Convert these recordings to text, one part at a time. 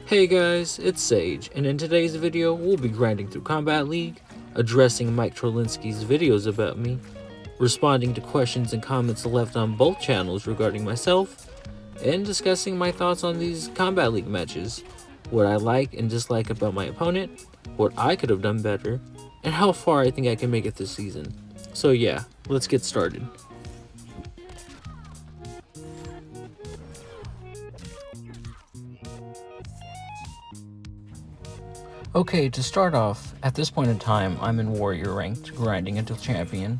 Hey guys, it's Sage, and in today's video, we'll be grinding through Combat League, addressing Mike Trollenski's videos about me, responding to questions and comments left on both channels regarding myself, and discussing my thoughts on these Combat League matches, what I like and dislike about my opponent, what I could have done better, and how far I think I can make it this season. So yeah, let's get started. Okay, to start off, at this point in time, I'm in Warrior ranked, grinding until champion.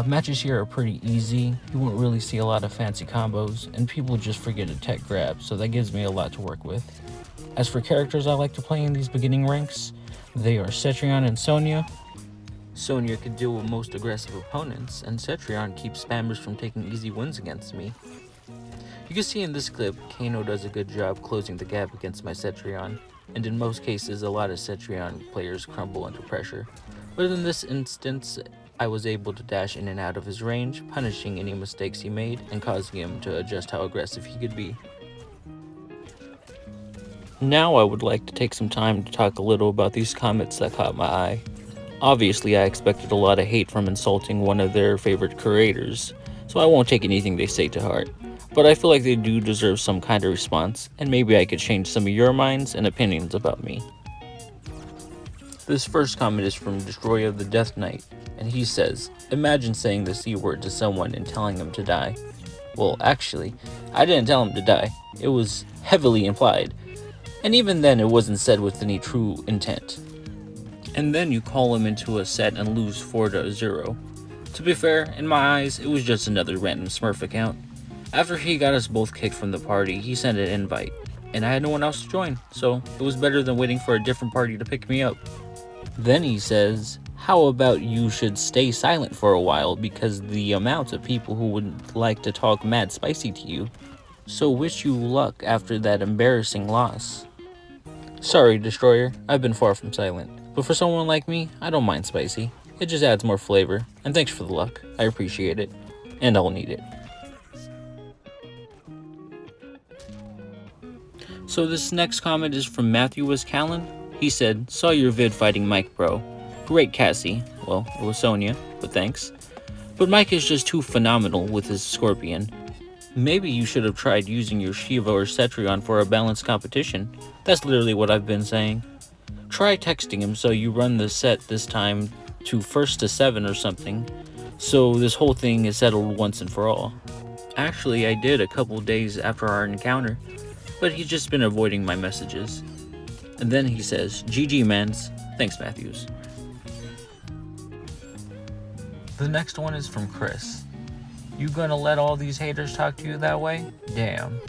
Matches here are pretty easy, you won't really see a lot of fancy combos, and people just forget to tech grab, so that gives me a lot to work with. As for characters I like to play in these beginning ranks, they are Cetrion and Sonya. Sonya can deal with most aggressive opponents, and Cetrion keeps spammers from taking easy wins against me. You can see in this clip, Kano does a good job closing the gap against my Cetrion, and in most cases a lot of Cetrion players crumble under pressure, but in this instance I was able to dash in and out of his range, punishing any mistakes he made and causing him to adjust how aggressive he could be. Now I would like to take some time to talk a little about these comments that caught my eye. Obviously I expected a lot of hate from insulting one of their favorite creators, so I won't take anything they say to heart. But I feel like they do deserve some kind of response, and maybe I could change some of your minds and opinions about me. This first comment is from Destroyer of the Death Knight, and he says, "Imagine saying the C word to someone and telling him to die." Well, actually, I didn't tell him to die. It was heavily implied, and even then it wasn't said with any true intent. And then you call him into a set and lose 4-0. To be fair, in my eyes, it was just another random Smurf account. After he got us both kicked from the party, he sent an invite, and I had no one else to join, so it was better than waiting for a different party to pick me up. Then he says, "How about you should stay silent for a while because the amount of people who would like to talk mad spicy to you. So wish you luck after that embarrassing loss." Sorry, Destroyer, I've been far from silent, but for someone like me, I don't mind spicy. It just adds more flavor, and thanks for the luck. I appreciate it, and I'll need it. So this next comment is from Matthew Callan. He said, "Saw your vid fighting Mike, bro. Great Cassie." Well, it was Sonya, but thanks. "But Mike is just too phenomenal with his Scorpion. Maybe you should have tried using your Shiva or Cetrion for a balanced competition." That's literally what I've been saying. Try texting him so you run the set this time to 1st to 7 or something, so this whole thing is settled once and for all. Actually, I did a couple days after our encounter, but he's just been avoiding my messages. And then he says, "GG mans." Thanks, Matthews. The next one is from Chris. "You gonna let all these haters talk to you that way? Damn."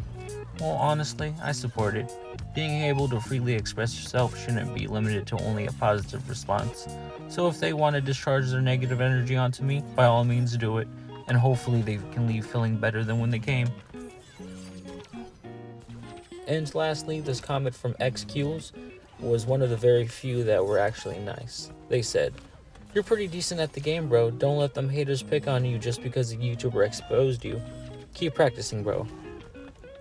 Well, honestly, I support it. Being able to freely express yourself shouldn't be limited to only a positive response. So if they want to discharge their negative energy onto me, by all means do it, and hopefully they can leave feeling better than when they came. And lastly, this comment from XQs was one of the very few that were actually nice. They said, "You're pretty decent at the game, bro. Don't let them haters pick on you just because a YouTuber exposed you. Keep practicing, bro."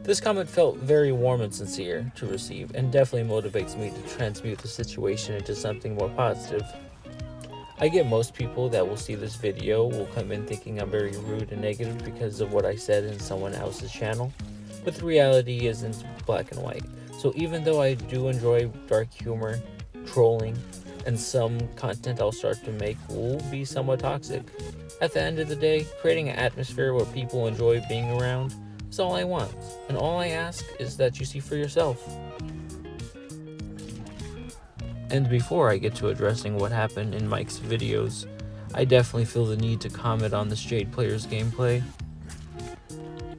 This comment felt very warm and sincere to receive, and definitely motivates me to transmute the situation into something more positive. I get most people that will see this video will come in thinking I'm very rude and negative because of what I said in someone else's channel, but the reality isn't black and white. So even though I do enjoy dark humor, trolling, and some content I'll start to make will be somewhat toxic, at the end of the day, creating an atmosphere where people enjoy being around is all I want, and all I ask is that you see for yourself. And before I get to addressing what happened in Mike's videos, I definitely feel the need to comment on this Jade player's gameplay.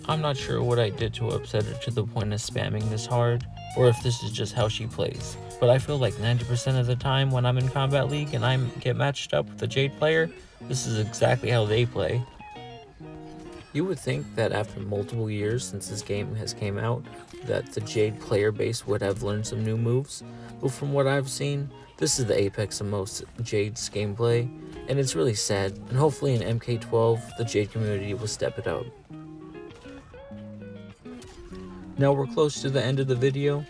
I'm not sure what I did to upset her to the point of spamming this hard, or if this is just how she plays, but I feel like 90% of the time when I'm in Combat League and I get matched up with a Jade player, this is exactly how they play. You would think that after multiple years since this game has came out, that the Jade player base would have learned some new moves, but from what I've seen, this is the apex of most Jade's gameplay, and it's really sad, and hopefully in MK12, the Jade community will step it up. Now we're close to the end of the video,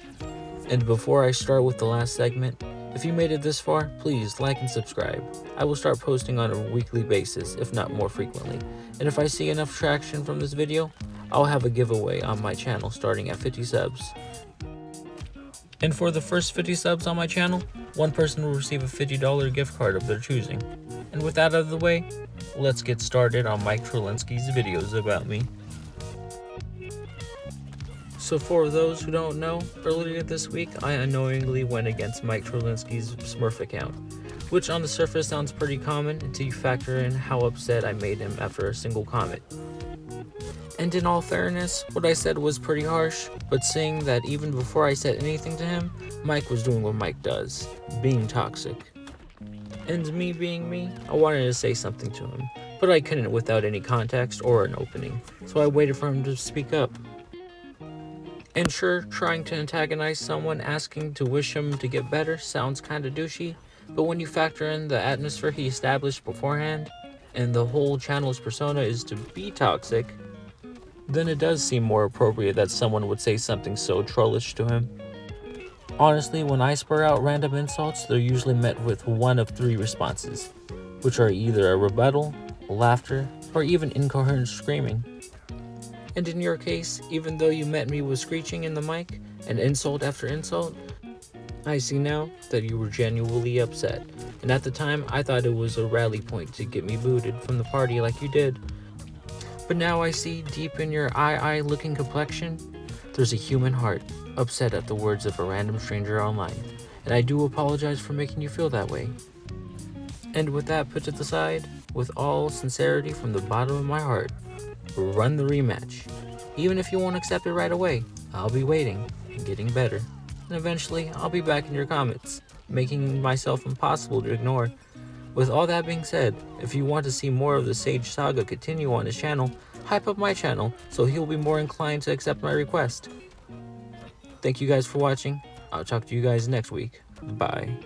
And before I start with the last segment, if you made it this far, please like and subscribe. I will start posting on a weekly basis, if not more frequently. And if I see enough traction from this video, I'll have a giveaway on my channel starting at 50 subs. And for the first 50 subs on my channel, one person will receive a $50 gift card of their choosing. And with that out of the way, let's get started on Mike Trollenski's videos about me. So for those who don't know, earlier this week I unknowingly went against Mike Trollenski's Smurf account, which on the surface sounds pretty common until you factor in how upset I made him after a single comment. And in all fairness, what I said was pretty harsh, but seeing that even before I said anything to him, Mike was doing what Mike does, being toxic. And me being me, I wanted to say something to him, but I couldn't without any context or an opening, so I waited for him to speak up. And sure, trying to antagonize someone asking to wish him to get better sounds kinda douchey, but when you factor in the atmosphere he established beforehand, and the whole channel's persona is to be toxic, then it does seem more appropriate that someone would say something so trollish to him. Honestly, when I spur out random insults, they're usually met with one of three responses, which are either a rebuttal, laughter, or even incoherent screaming. And in your case, even though you met me with screeching in the mic and insult after insult, I see now that you were genuinely upset, and at the time I thought it was a rally point to get me booted from the party like you did. But now I see deep in your eye looking complexion, there's a human heart upset at the words of a random stranger online, and I do apologize for making you feel that way. And with that put to the side, with all sincerity from the bottom of my heart, run the rematch. Even if you won't accept it right away, I'll be waiting and getting better. And eventually, I'll be back in your comments, making myself impossible to ignore. With all that being said, if you want to see more of the Sage Saga continue on his channel, hype up my channel so he'll be more inclined to accept my request. Thank you guys for watching. I'll talk to you guys next week. Bye.